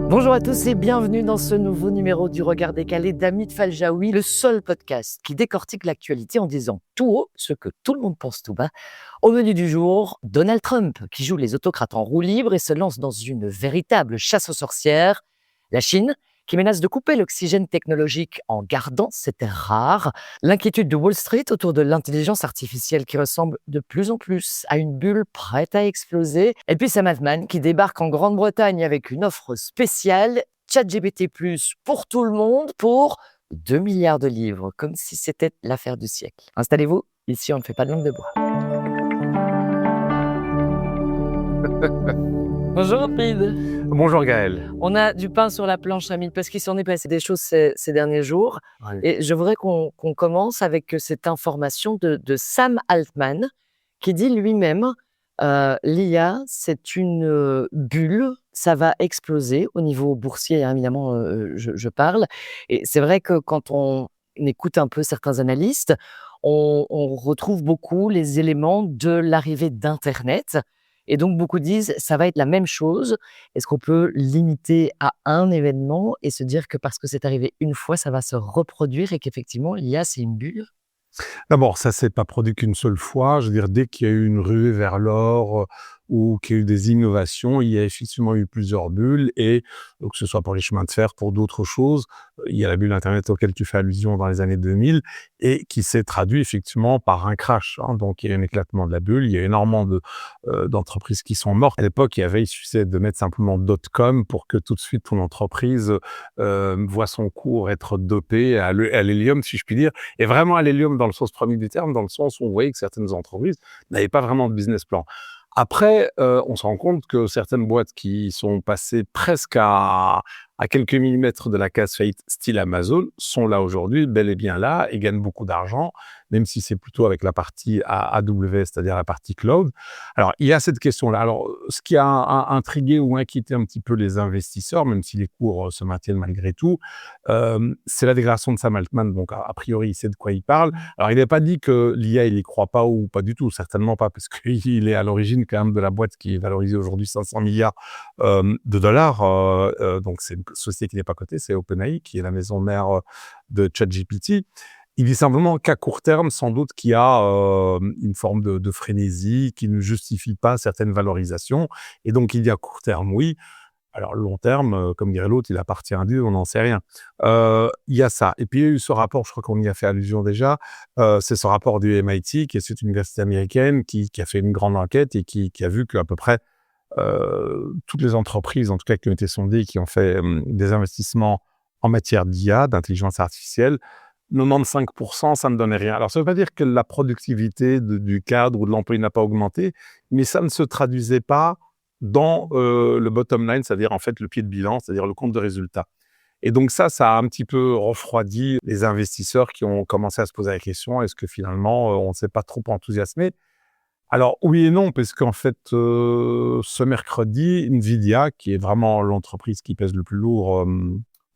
Bonjour à tous et bienvenue dans ce nouveau numéro du Regard décalé d'Hamid Faljaoui, le seul podcast qui décortique l'actualité en disant tout haut ce que tout le monde pense tout bas. Au menu du jour, Donald Trump qui joue les autocrates en roue libre et se lance dans une véritable chasse aux sorcières. La Chine qui menace de couper l'oxygène technologique en gardant ses terres rares. L'inquiétude de Wall Street autour de l'intelligence artificielle qui ressemble de plus en plus à une bulle prête à exploser. Et puis Sam Altman qui débarque en Grande-Bretagne avec une offre spéciale, ChatGPT+, pour tout le monde, pour 2 milliards de livres, comme si c'était l'affaire du siècle. Installez-vous, ici on ne fait pas de langue de bois. Bonjour Rapide. Bonjour Gaël. On a du pain sur la planche, Hamid, parce qu'il s'en est passé des choses ces derniers jours. Ouais. Et je voudrais qu'on commence avec cette information de Sam Altman, qui dit lui-même l'IA, c'est une bulle, ça va exploser au niveau boursier, hein, évidemment, je parle. Et c'est vrai que quand on écoute un peu certains analystes, on retrouve beaucoup les éléments de l'arrivée d'Internet. Et donc, beaucoup disent ça va être la même chose. Est-ce qu'on peut limiter à un événement et se dire que parce que c'est arrivé une fois, ça va se reproduire et qu'effectivement, l'IA, c'est une bulle? D'abord, ça s'est pas produit qu'une seule fois. Je veux dire, dès qu'il y a eu une ruée vers l'or, ou qu'il y a eu des innovations, il y a effectivement eu plusieurs bulles et que ce soit pour les chemins de fer, pour d'autres choses. Il y a la bulle internet auquel tu fais allusion dans les années 2000 et qui s'est traduit effectivement par un crash, hein. Donc il y a eu un éclatement de la bulle, il y a énormément d'entreprises qui sont mortes. À l'époque, il suffisait de mettre simplement .com pour que tout de suite ton entreprise, voit son cours être dopé à l'hélium, si je puis dire. Et vraiment à l'hélium dans le sens premier du terme, dans le sens où on voyait que certaines entreprises n'avaient pas vraiment de business plan. Après, on se rend compte que certaines boîtes qui sont passées presque à quelques millimètres de la case faillite, style Amazon, sont là aujourd'hui, bel et bien là, et gagnent beaucoup d'argent, même si c'est plutôt avec la partie AWS, c'est-à-dire la partie cloud. Alors, il y a cette question-là. Alors, ce qui a intrigué ou inquiété un petit peu les investisseurs, même si les cours se maintiennent malgré tout, c'est la déclaration de Sam Altman. Donc, a priori, il sait de quoi il parle. Alors, il n'a pas dit que l'IA, il n'y croit pas ou pas du tout, certainement pas, parce qu'il est à l'origine quand même de la boîte qui est valorisée aujourd'hui 500 milliards de dollars. Donc, c'est une société qui n'est pas cotée, c'est OpenAI, qui est la maison mère de ChatGPT. Il dit simplement qu'à court terme, sans doute qu'il y a une forme de frénésie qui ne justifie pas certaines valorisations. Et donc, il dit à court terme, oui. Alors, long terme, comme dirait l'autre, il appartient à Dieu, on n'en sait rien. Il y a ça. Et puis, il y a eu ce rapport, je crois qu'on y a fait allusion déjà, c'est ce rapport du MIT, qui est cette université américaine, qui a fait une grande enquête et qui a vu qu'à peu près toutes les entreprises, en tout cas qui ont été sondées, qui ont fait des investissements en matière d'IA, d'intelligence artificielle, 95%, ça ne donnait rien. Alors, ça ne veut pas dire que la productivité du cadre ou de l'employé n'a pas augmenté, mais ça ne se traduisait pas dans le bottom line, c'est-à-dire en fait le pied de bilan, c'est-à-dire le compte de résultat. Et donc ça a un petit peu refroidi les investisseurs qui ont commencé à se poser la question, est-ce que finalement, on ne s'est pas trop enthousiasmé? Alors oui et non, parce qu'en fait, ce mercredi, Nvidia, qui est vraiment l'entreprise qui pèse le plus lourd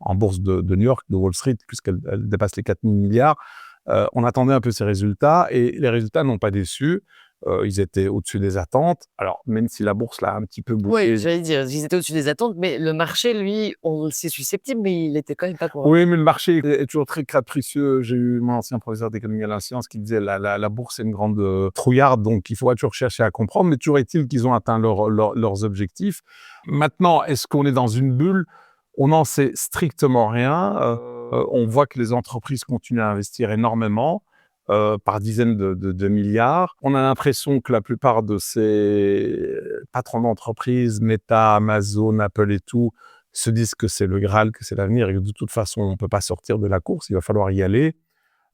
en bourse de New York, de Wall Street, puisqu'elle dépasse les 4 000 milliards, on attendait un peu ces résultats et les résultats n'ont pas déçu. Ils étaient au-dessus des attentes. Alors, même si la bourse l'a un petit peu bougé. Oui, j'allais dire, ils étaient au-dessus des attentes, mais le marché, lui, on s'est susceptible, mais il était quand même pas convaincu. Oui, mais le marché est toujours très capricieux. J'ai eu mon ancien professeur d'économie à la science qui disait la bourse est une grande trouillarde, donc il faudra toujours chercher à comprendre. Mais toujours est-il qu'ils ont atteint leurs objectifs. Maintenant, est-ce qu'on est dans une bulle? On n'en sait strictement rien. On voit que les entreprises continuent à investir énormément, par dizaines de milliards. On a l'impression que la plupart de ces patrons d'entreprises, Meta, Amazon, Apple et tout, se disent que c'est le Graal, que c'est l'avenir et que de toute façon, on ne peut pas sortir de la course, il va falloir y aller.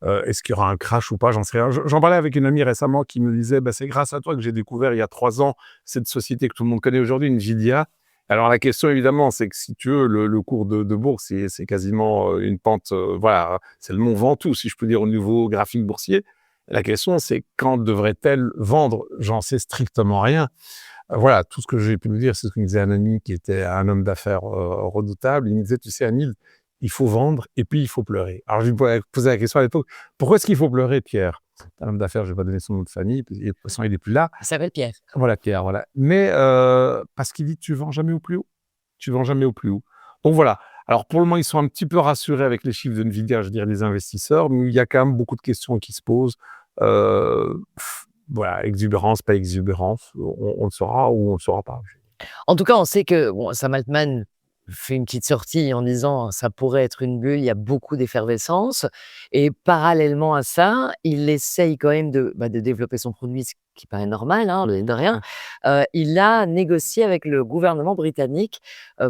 Est-ce qu'il y aura un crash ou pas? J'en sais rien. J'en parlais avec une amie récemment qui me disait « c'est grâce à toi que j'ai découvert il y a 3 ans cette société que tout le monde connaît aujourd'hui, Nvidia ». Alors la question évidemment, c'est que si tu veux, le cours de bourse, c'est quasiment une pente, voilà, c'est le mont Ventoux, si je peux dire, au niveau graphique boursier. La question, c'est quand devrait-elle vendre? J'en sais strictement rien. Voilà, tout ce que j'ai pu me dire, c'est ce que me disait un ami qui était un homme d'affaires redoutable. Il me disait, tu sais, Anil, il faut vendre et puis il faut pleurer. Alors, je lui posais la question à l'époque, pourquoi est-ce qu'il faut pleurer, Pierre? Un homme d'affaires, je ne vais pas donner son nom de famille, et de toute façon, il n'est plus là. Il s'appelle Pierre. Voilà, Pierre, voilà. Mais parce qu'il dit, tu vends jamais au plus haut. Tu vends jamais au plus haut. Donc voilà. Alors pour le moment, ils sont un petit peu rassurés avec les chiffres de Nvidia, je dirais, les investisseurs, mais il y a quand même beaucoup de questions qui se posent. Voilà, exubérance, pas exubérance, on le saura ou on le saura pas. En tout cas, on sait que bon, Sam Altman fait une petite sortie en disant: «Ça pourrait être une bulle», il y a beaucoup d'effervescence et parallèlement à ça, il essaye quand même de développer son produit, ce qui paraît normal, hein, de rien. Il a négocié avec le gouvernement britannique,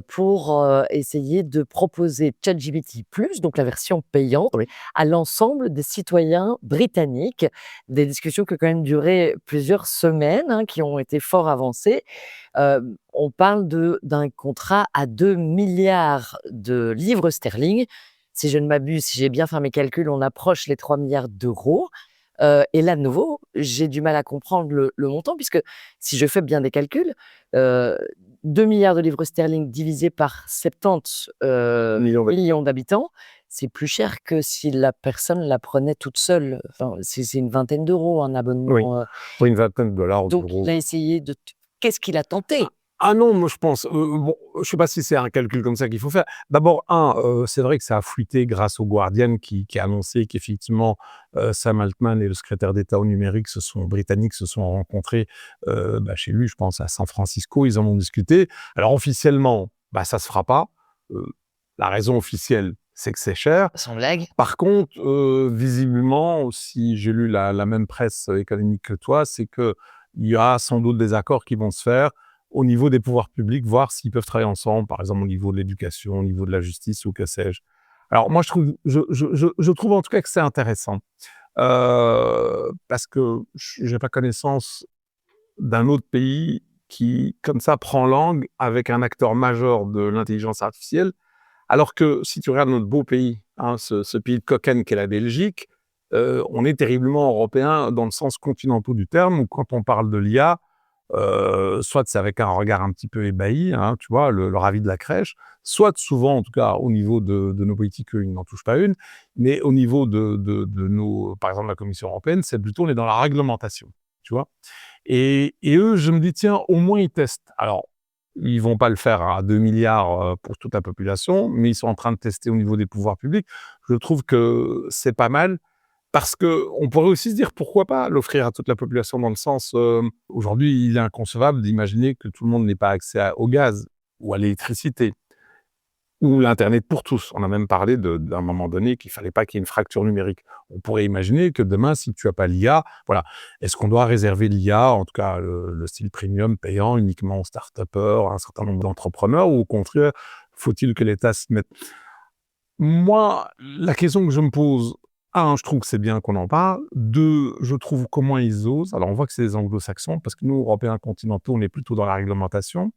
pour, essayer de proposer ChatGPT+, donc la version payante, Oui. à l'ensemble des citoyens britanniques. Des discussions qui ont quand même duré plusieurs semaines, hein, qui ont été fort avancées. On parle d'un contrat à 2 milliards de livres sterling. Si je ne m'abuse, si j'ai bien fait mes calculs, on approche les 3 milliards d'euros. Et là, de nouveau, j'ai du mal à comprendre le montant puisque si je fais bien des calculs, heu, 2 000 de livres sterling divisé par 70, millions d'habitants, c'est plus cher que si la personne la prenait toute seule. Enfin, c'est une vingtaine d'euros un Oui, abonnement, pour une vingtaine de dollars, donc il d'euros. a essayé de qu'est-ce qu'il a tenté? Ah non, moi je pense, bon, je sais pas si c'est un calcul comme ça qu'il faut faire. D'abord, c'est vrai que ça a fuité grâce au Guardian qui a annoncé qu'effectivement, Sam Altman et le secrétaire d'État au numérique britannique se sont rencontrés, chez lui, je pense à San Francisco, ils en ont discuté. Alors officiellement, ça se fera pas. Heu, la raison officielle, c'est que c'est cher. Sans blague. Par contre, visiblement, si j'ai lu la même presse économique que toi, c'est qu'il y a sans doute des accords qui vont se faire au niveau des pouvoirs publics, voir s'ils peuvent travailler ensemble, par exemple au niveau de l'éducation, au niveau de la justice ou que sais-je. Alors moi, je trouve en tout cas que c'est intéressant, parce que j'ai pas connaissance d'un autre pays qui, comme ça, prend langue avec un acteur majeur de l'intelligence artificielle. Alors que si tu regardes notre beau pays, hein, ce pays de cocagne qu'est la Belgique, on est terriblement européen dans le sens continental du terme, où quand on parle de l'IA, soit c'est avec un regard un petit peu ébahi, hein, tu vois, le ravi de la crèche, soit souvent, en tout cas, au niveau de nos politiques, eux, ils n'en touchent pas une, mais au niveau de nos, par exemple, la Commission européenne, c'est plutôt, on est dans la réglementation, tu vois. Et eux, je me dis, tiens, au moins ils testent. Alors, ils vont pas le faire à 2 milliards pour toute la population, mais ils sont en train de tester au niveau des pouvoirs publics. Je trouve que c'est pas mal parce que on pourrait aussi se dire pourquoi pas l'offrir à toute la population dans le sens, aujourd'hui, il est inconcevable d'imaginer que tout le monde n'ait pas accès au gaz ou à l'électricité. Ou l'internet pour tous. On a même parlé d'un moment donné qu'il fallait pas qu'il y ait une fracture numérique. On pourrait imaginer que demain, si tu as pas l'IA, voilà. Est-ce qu'on doit réserver l'IA, en tout cas le style premium payant uniquement aux start-upers, à un certain nombre d'entrepreneurs, ou au contraire, faut-il que l'État se mette? Moi, la question que je me pose, un, je trouve que c'est bien qu'on en parle. Deux, je trouve comment ils osent. Alors, on voit que c'est les anglo-saxons, parce que nous, Européens continentaux, on est plutôt dans la réglementation.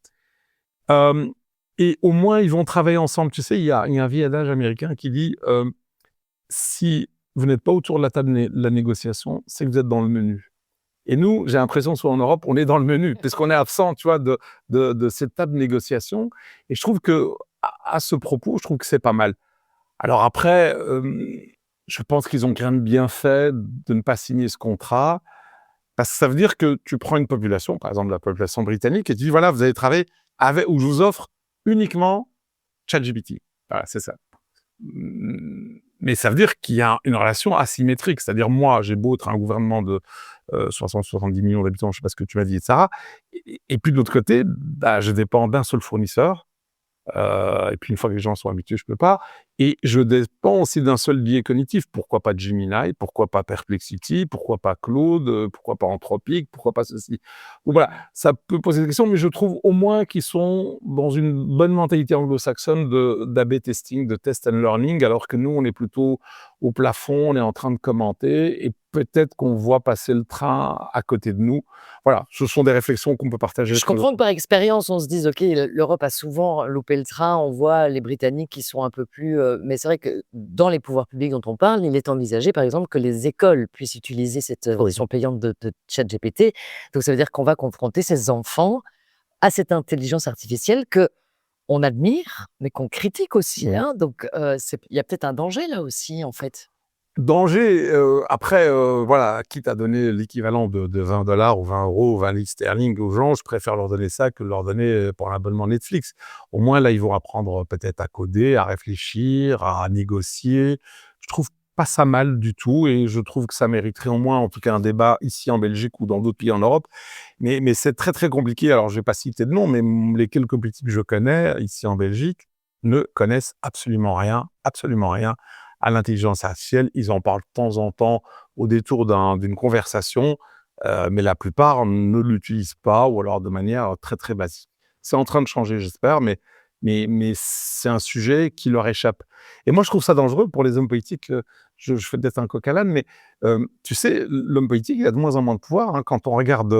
Hem Et au moins, ils vont travailler ensemble. Tu sais, il y a un vieil adage américain qui dit, «Si vous n'êtes pas autour de la table de la négociation, c'est que vous êtes dans le menu». Et nous, j'ai l'impression, soit en Europe, on est dans le menu, puisqu'on est absent, tu vois, de cette table de négociation. Et je trouve qu'à ce propos, je trouve que c'est pas mal. Alors après, je pense qu'ils ont quand même bien fait de ne pas signer ce contrat, parce que ça veut dire que tu prends une population, par exemple la population britannique, et tu dis: «Voilà, vous allez travailler avec ou je vous offre uniquement ChatGPT». Voilà, c'est ça. Mais ça veut dire qu'il y a une relation asymétrique. C'est-à-dire moi, j'ai beau être un gouvernement de 60-70 millions d'habitants, je sais pas ce que tu m'as dit et cetera, et puis de l'autre côté, je dépends d'un seul fournisseur. Et puis une fois que les gens sont habitués, je peux pas. Et je dépends aussi d'un seul biais cognitif. Pourquoi pas Gemini? Pourquoi pas Perplexity? Pourquoi pas Claude? Pourquoi pas Anthropic? Pourquoi pas ceci? Donc voilà, ça peut poser des questions, mais je trouve au moins qu'ils sont dans une bonne mentalité anglo-saxonne d'A/B testing, de test and learning, alors que nous, on est plutôt au plafond, on est en train de commenter, et peut-être qu'on voit passer le train à côté de nous. Voilà, ce sont des réflexions qu'on peut partager. Je comprends que par expérience, on se dise: «OK, l'Europe a souvent loupé le train». On voit les Britanniques qui sont un peu plus, mais c'est vrai que dans les pouvoirs publics dont on parle, il est envisagé, par exemple, que les écoles puissent utiliser cette, version payante de ChatGPT. Donc ça veut dire qu'on va confronter ces enfants à cette intelligence artificielle qu'on admire, mais qu'on critique aussi, hein. Donc il y a peut-être un danger là aussi, en fait. Danger, après, voilà, quitte à donner l'équivalent de 20 $ ou 20 € ou 20 livres sterling aux gens, je préfère leur donner ça que de leur donner pour un abonnement Netflix. Au moins, là, ils vont apprendre peut-être à coder, à réfléchir, à négocier. Je trouve pas ça mal du tout et je trouve que ça mériterait au moins, en tout cas, un débat ici en Belgique ou dans d'autres pays en Europe. Mais c'est très, très compliqué. Alors, je vais pas citer de nom, mais les quelques politiques que je connais ici en Belgique ne connaissent absolument rien à l'intelligence artificielle. Ils en parlent de temps en temps au détour d'une conversation, mais la plupart ne l'utilisent pas ou alors de manière très, très basique. C'est en train de changer, j'espère, mais c'est un sujet qui leur échappe. Et moi, je trouve ça dangereux pour les hommes politiques. Je fais peut-être un coq à l'âne, mais tu sais, l'homme politique, il a de moins en moins de pouvoir. Hein. Quand on regarde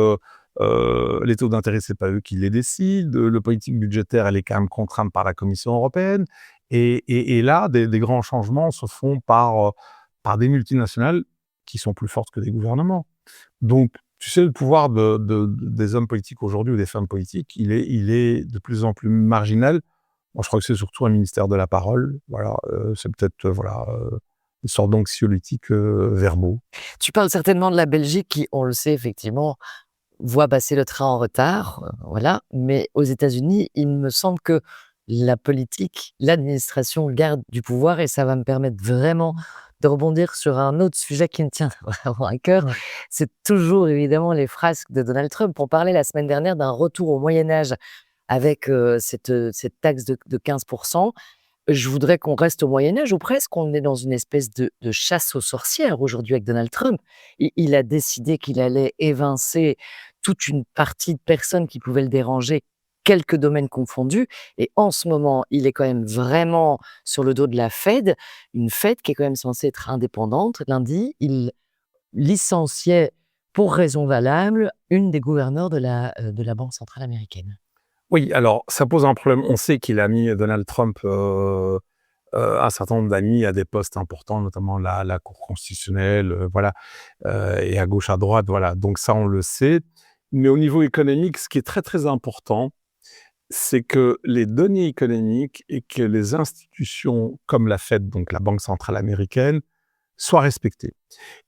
les taux d'intérêt, c'est pas eux qui les décident. Le politique budgétaire, elle est quand même contrainte par la Commission européenne. Et là, des grands changements se font par des multinationales qui sont plus fortes que des gouvernements. Donc, tu sais, le pouvoir des hommes politiques aujourd'hui ou des femmes politiques, il est de plus en plus marginal. Moi, je crois que c'est surtout un ministère de la parole. Voilà, c'est peut-être une sorte d'anxiolytique verbaux. Tu parles certainement de la Belgique qui, on le sait effectivement, voit passer le train en retard, voilà. Mais aux États-Unis, il me semble que la politique, l'administration garde du pouvoir et ça va me permettre vraiment de rebondir sur un autre sujet qui me tient vraiment à cœur. Ouais. C'est toujours évidemment les frasques de Donald Trump. On parlait la semaine dernière d'un retour au Moyen Âge avec cette taxe de 15%. Je voudrais qu'on reste au Moyen Âge ou presque. On est dans une espèce de chasse aux sorcières aujourd'hui avec Donald Trump. Il a décidé qu'il allait évincer toute une partie de personnes qui pouvaient le déranger, quelques domaines confondus. Et en ce moment, il est quand même vraiment sur le dos de la Fed, une Fed qui est quand même censée être indépendante. Lundi, il licenciait pour raison valable une des gouverneurs de la Banque centrale américaine. Oui, alors ça pose un problème. On sait qu'il a mis Donald Trump un certain nombre d'amis à des postes importants, notamment la Cour constitutionnelle, voilà, et à gauche, à droite, voilà. Donc ça, on le sait. Mais au niveau économique, ce qui est très, très important, c'est que les données économiques et que les institutions comme la Fed, donc la Banque centrale américaine, soient respectées.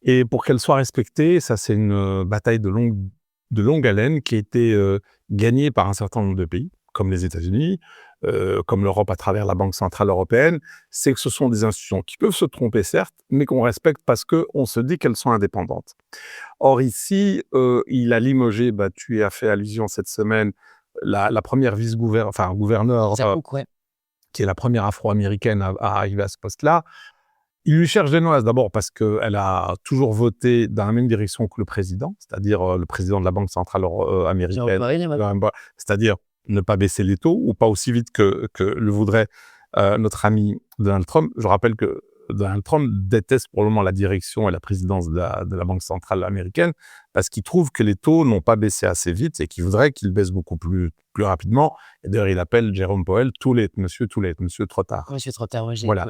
Et pour qu'elles soient respectées, ça c'est une bataille de longue haleine qui a été gagnée par un certain nombre de pays, comme les États-Unis, comme l'Europe à travers la Banque centrale européenne. C'est que ce sont des institutions qui peuvent se tromper, certes, mais qu'on respecte parce qu'on se dit qu'elles sont indépendantes. Or ici, il a limogé, tu y as fait allusion cette semaine, la première gouverneure, Zapouk, ouais. qui est la première afro-américaine à arriver à ce poste-là. Il lui cherche des noises, d'abord parce qu'elle a toujours voté dans la même direction que le président, c'est-à-dire le président de la Banque centrale américaine, c'est-à-dire ne pas baisser les taux ou pas aussi vite que le voudrait notre ami Donald Trump. Je rappelle que Donald Trump déteste pour le moment la direction et la présidence de la Banque centrale américaine parce qu'il trouve que les taux n'ont pas baissé assez vite et qu'il voudrait qu'ils baissent beaucoup plus rapidement. Et d'ailleurs, il appelle Jérôme Powell monsieur trop tard. Monsieur Trotter, ouais, Voilà.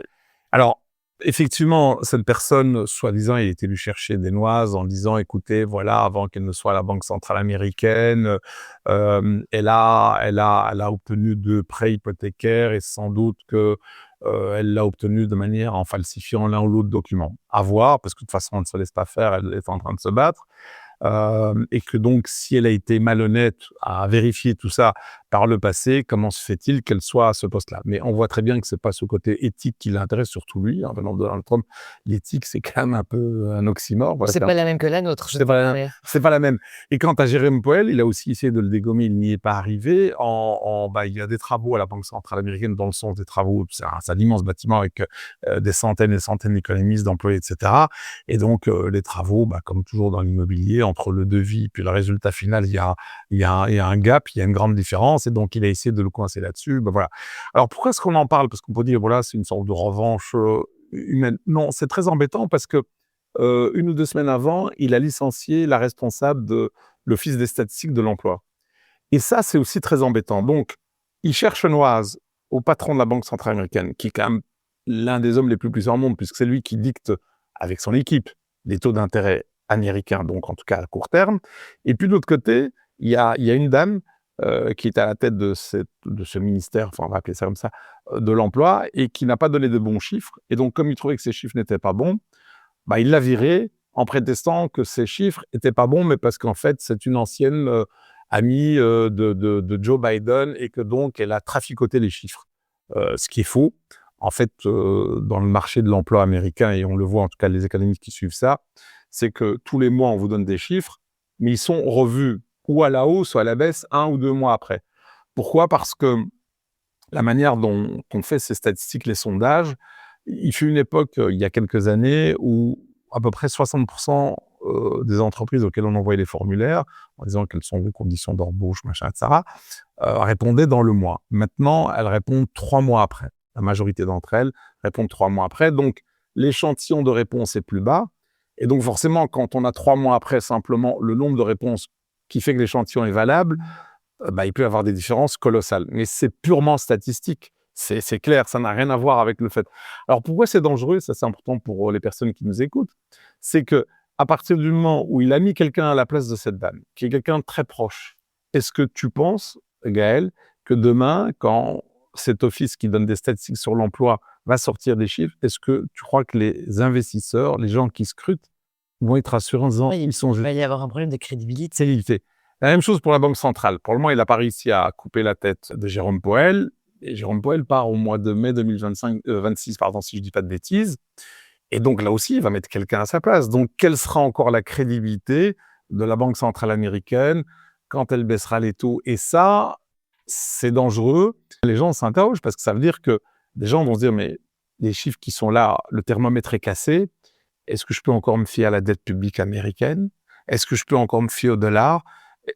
Alors, effectivement, cette personne, soi-disant, il est allé chercher des noises en disant, écoutez, voilà, avant qu'elle ne soit la Banque centrale américaine, elle a obtenu 2 prêts hypothécaires et sans doute que elle l'a obtenu de manière en falsifiant l'un ou l'autre document. À voir, parce que de toute façon, elle ne se laisse pas faire, elle est en train de se battre. Et que donc, si elle a été malhonnête à vérifier tout ça par le passé, comment se fait-il qu'elle soit à ce poste-là? Mais on voit très bien que c'est pas ce côté éthique qui l'intéresse, surtout lui, hein, venant de Donald Trump. L'éthique, c'est quand même un peu un oxymore. Voilà, c'est pas la même que la nôtre. c'est pas la même. Et quant à Jérôme Powell, il a aussi essayé de le dégommer, il n'y est pas arrivé. Il y a des travaux à la Banque centrale américaine dans le sens des travaux, c'est un immense bâtiment avec des centaines et des centaines d'économistes, d'employés, etc. Et donc, les travaux, comme toujours dans l'immobilier, entre le devis puis le résultat final, il y a un gap, il y a une grande différence. Et donc, il a essayé de le coincer là-dessus. Voilà. Alors, pourquoi est-ce qu'on en parle? Parce qu'on peut dire, voilà, c'est une sorte de revanche humaine. Non, c'est très embêtant parce que 1 ou 2 semaines avant, il a licencié la responsable de l'Office des statistiques de l'emploi. Et ça, c'est aussi très embêtant. Donc, il cherche noise au patron de la Banque centrale américaine, qui est quand même l'un des hommes les plus puissants au monde, puisque c'est lui qui dicte, avec son équipe, les taux d'intérêt américains, donc en tout cas à court terme. Et puis de l'autre côté, il y a une dame qui est à la tête de ce ministère, enfin on va appeler ça comme ça, de l'emploi, et qui n'a pas donné de bons chiffres. Et donc, comme il trouvait que ces chiffres n'étaient pas bons, il l'a virée en prétextant que ses chiffres étaient pas bons, mais parce qu'en fait, c'est une ancienne amie de Joe Biden et que donc elle a traficoté les chiffres. Ce qui est faux. En fait, dans le marché de l'emploi américain, et on le voit en tout cas les économistes qui suivent ça, c'est que tous les mois, on vous donne des chiffres, mais ils sont revus ou à la hausse ou à la baisse 1 ou 2 mois après. Pourquoi? Parce que la manière dont on fait ces statistiques, les sondages, il fut une époque, il y a quelques années, où à peu près 60% des entreprises auxquelles on envoyait les formulaires, en disant quelles sont vos conditions d'embauche, machin, etc., répondaient dans le mois. Maintenant, elles répondent 3 mois après. La majorité d'entre elles répondent 3 mois après. Donc, l'échantillon de réponse est plus bas. Et donc, forcément, quand on a 3 mois après simplement le nombre de réponses qui fait que l'échantillon est valable, il peut y avoir des différences colossales. Mais c'est purement statistique. C'est clair, ça n'a rien à voir avec le fait. Alors, pourquoi c'est dangereux? Ça, c'est important pour les personnes qui nous écoutent. C'est que à partir du moment où il a mis quelqu'un à la place de cette dame, qui est quelqu'un de très proche, est-ce que tu penses, Gaël, que demain, quand cet office qui donne des statistiques sur l'emploi va sortir des chiffres, est-ce que tu crois que les investisseurs, les gens qui scrutent, vont être rassurés en disant Oui, ils sont il va y avoir un problème de crédibilité. crédibilité? La même chose pour la Banque centrale. Pour le moment, il n'a pas réussi à couper la tête de Jérôme Powell. Et Jérôme Powell part au mois de mai 2026, si je ne dis pas de bêtises. Et donc là aussi, il va mettre quelqu'un à sa place. Donc, quelle sera encore la crédibilité de la Banque centrale américaine quand elle baissera les taux? Et ça, c'est dangereux. Les gens s'interrogent parce que ça veut dire que des gens vont se dire, mais les chiffres qui sont là, le thermomètre est cassé. Est-ce que je peux encore me fier à la dette publique américaine? Est-ce que je peux encore me fier au dollar?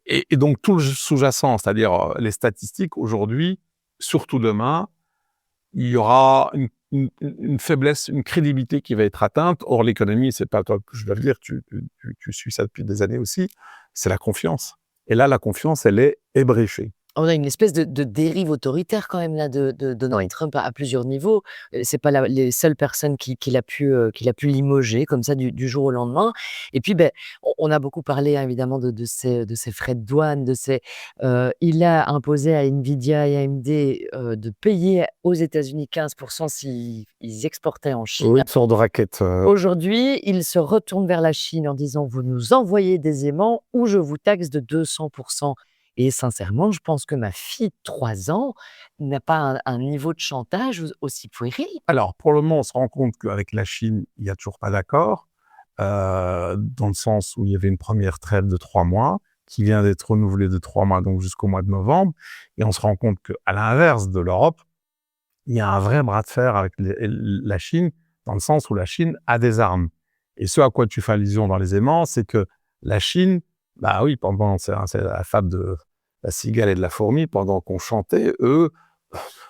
Et donc, tout le sous-jacent, c'est-à-dire les statistiques, aujourd'hui, surtout demain, il y aura une faiblesse, une crédibilité qui va être atteinte. Or, l'économie, c'est pas toi que je dois le dire, tu suis ça depuis des années aussi, c'est la confiance. Et là, la confiance, elle est ébréchée. On a une espèce de dérive autoritaire quand même là de Donald Trump à plusieurs niveaux. C'est pas les seules personnes qu'il a pu limoger comme ça du jour au lendemain. Et puis, on a beaucoup parlé, hein, évidemment de ces frais de douane, il a imposé à Nvidia et AMD, de payer aux États-Unis 15% s'ils exportaient en Chine. Oui, une sorte de raquette. Aujourd'hui, il se retourne vers la Chine en disant: «Vous nous envoyez des aimants ou je vous taxe de 200%.» Et sincèrement, je pense que ma fille de 3 ans n'a pas un niveau de chantage aussi puéril. Alors, pour le moment, on se rend compte qu'avec la Chine, il n'y a toujours pas d'accord, dans le sens où il y avait une première trêve de 3 mois, qui vient d'être renouvelée de 3 mois, donc jusqu'au mois de novembre. Et on se rend compte qu'à l'inverse de l'Europe, il y a un vrai bras de fer avec la Chine, dans le sens où la Chine a des armes. Et ce à quoi tu fais allusion dans les aimants, c'est que la Chine, oui, c'est la fable de la cigale et de la fourmi, pendant qu'on chantait, eux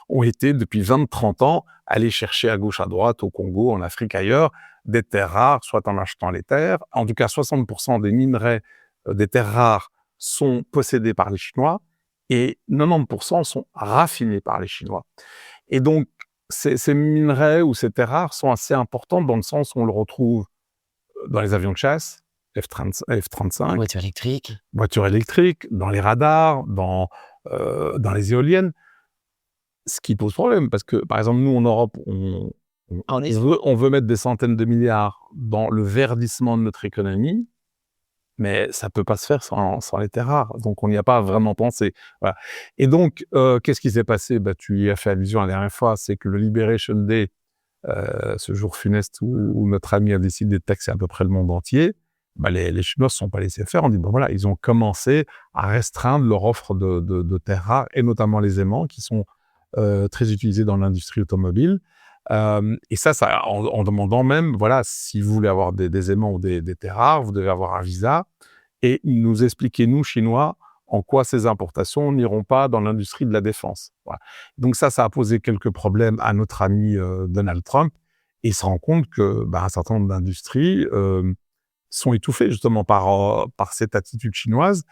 ont été depuis 20-30 ans allés chercher à gauche, à droite, au Congo, en Afrique, ailleurs, des terres rares, soit en achetant les terres. En tout cas, 60% des minerais des terres rares sont possédés par les Chinois et 90% sont raffinés par les Chinois. Et donc, ces minerais ou ces terres rares sont assez importantes dans le sens où on le retrouve dans les avions de chasse, F-35, Voiture électrique. dans les radars, dans les éoliennes. Ce qui pose problème, parce que, par exemple, nous, en Europe, on veut mettre des centaines de milliards dans le verdissement de notre économie, mais ça peut pas se faire sans les terres rares. Donc, on n'y a pas vraiment pensé. Voilà. Et donc, qu'est-ce qui s'est passé? Tu y as fait allusion la dernière fois, c'est que le Liberation Day, ce jour funeste où notre ami a décidé de taxer à peu près le monde entier, les Chinois ne se sont pas laissés faire. On dit, voilà, ils ont commencé à restreindre leur offre de terres rares, et notamment les aimants, qui sont très utilisés dans l'industrie automobile. Et ça en demandant même, voilà, si vous voulez avoir des aimants ou des terres rares, vous devez avoir un visa. Et nous expliquer, nous, Chinois, en quoi ces importations n'iront pas dans l'industrie de la défense. Voilà. Donc ça a posé quelques problèmes à notre ami Donald Trump. Et il se rend compte que un certain nombre d'industries sont étouffées justement par cette attitude chinoise.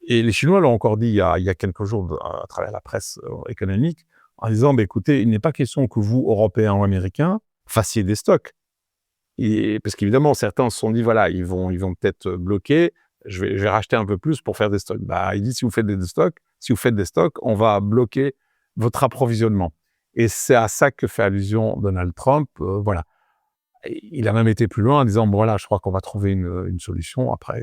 Et les Chinois l'ont encore dit il y a quelques jours à travers la presse économique, en disant, écoutez, il n'est pas question que vous, Européens ou Américains, fassiez des stocks. Et, parce qu'évidemment, certains se sont dit, voilà, ils vont peut-être bloquer, je vais racheter un peu plus pour faire des stocks. Il dit, si vous faites des stocks, on va bloquer votre approvisionnement. Et c'est à ça que fait allusion Donald Trump, voilà. Il a même été plus loin en disant: «Bon voilà, je crois qu'on va trouver une solution après».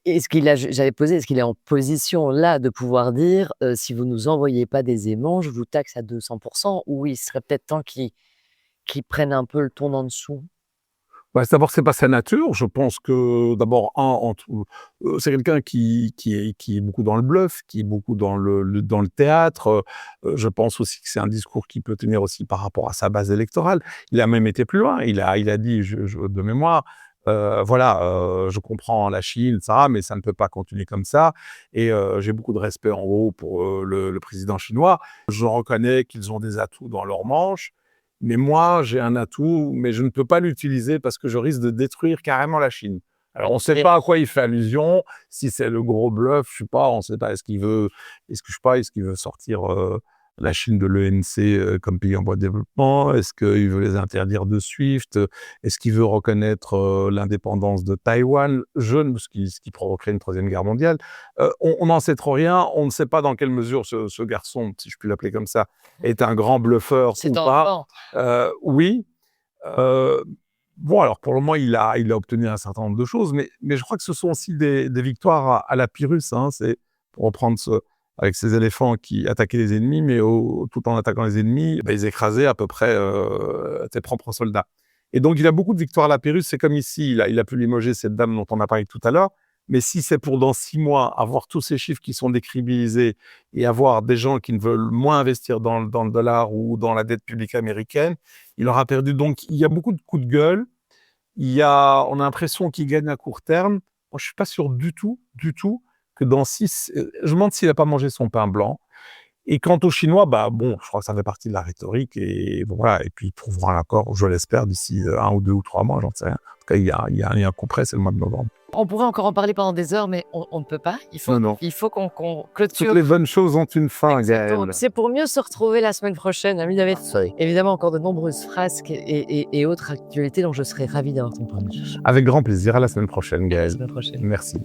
Est-ce qu'il a j'allais poser, est-ce qu'il est en position là de pouvoir dire, «Si vous nous envoyez pas des aimants, je vous taxe à 200 ou il serait peut-être temps qu'il prenne un peu le ton en dessous? Bah, d'abord, c'est pas sa nature. Je pense que d'abord, c'est quelqu'un qui est beaucoup dans le bluff, qui est beaucoup dans le théâtre. Je pense aussi que c'est un discours qui peut tenir aussi par rapport à sa base électorale. Il a même été plus loin. Il a dit, de mémoire, voilà, je comprends la Chine, ça, mais ça ne peut pas continuer comme ça. Et j'ai beaucoup de respect en haut pour le président chinois. Je reconnais qu'ils ont des atouts dans leur manche. Mais moi, j'ai un atout, mais je ne peux pas l'utiliser parce que je risque de détruire carrément la Chine. Alors, on ne sait pas à quoi il fait allusion, si c'est le gros bluff, je sais pas, on ne sait pas. Est-ce qu'il veut sortir la Chine de l'ENC comme pays en voie de développement? Est-ce qu'il veut les interdire de SWIFT? Est-ce qu'il veut reconnaître l'indépendance de Taïwan, ce qui provoquerait une troisième guerre mondiale? On n'en sait trop rien. On ne sait pas dans quelle mesure ce garçon, si je puis l'appeler comme ça, est un grand bluffeur C'est ou en pas. Oui. Heu, bon, alors pour le moment, il a obtenu un certain nombre de choses, mais je crois que ce sont aussi des victoires à la Pyrrhus, hein. C'est pour reprendre avec ces éléphants qui attaquaient les ennemis, mais tout en attaquant les ennemis, bah, ils écrasaient à peu près tes propres soldats. Et donc il a beaucoup de victoires à la Pyrrhus. C'est comme ici, il a pu limoger cette dame dont on a parlé tout à l'heure, mais si c'est pour dans 6 mois avoir tous ces chiffres qui sont décrédibilisés et avoir des gens qui ne veulent moins investir dans le dollar ou dans la dette publique américaine, il aura perdu. Donc, il y a beaucoup de coups de gueule. On a l'impression qu'il gagne à court terme. Moi, je suis pas sûr du tout que dans 6, je me demande s'il a pas mangé son pain blanc. Et quant aux Chinois, bah, bon, je crois que ça fait partie de la rhétorique et bon, voilà. Et puis, ils trouveront un accord, je l'espère, d'ici 1 ou 2 ou 3 mois, j'en sais rien. En tout cas, il y a un coup près, c'est le mois de novembre. On pourrait encore en parler pendant des heures, mais on ne peut pas. Non, non. Il faut qu'on Toutes clôture. les bonnes choses ont une fin, Exactement. Gaëlle. C'est pour mieux se retrouver la semaine prochaine, ami David. Évidemment, encore de nombreuses frasques et autres actualités dont je serais ravi d'avoir ton point de vue. Avec grand plaisir. À la semaine prochaine, À la Gaëlle. semaine prochaine. Merci.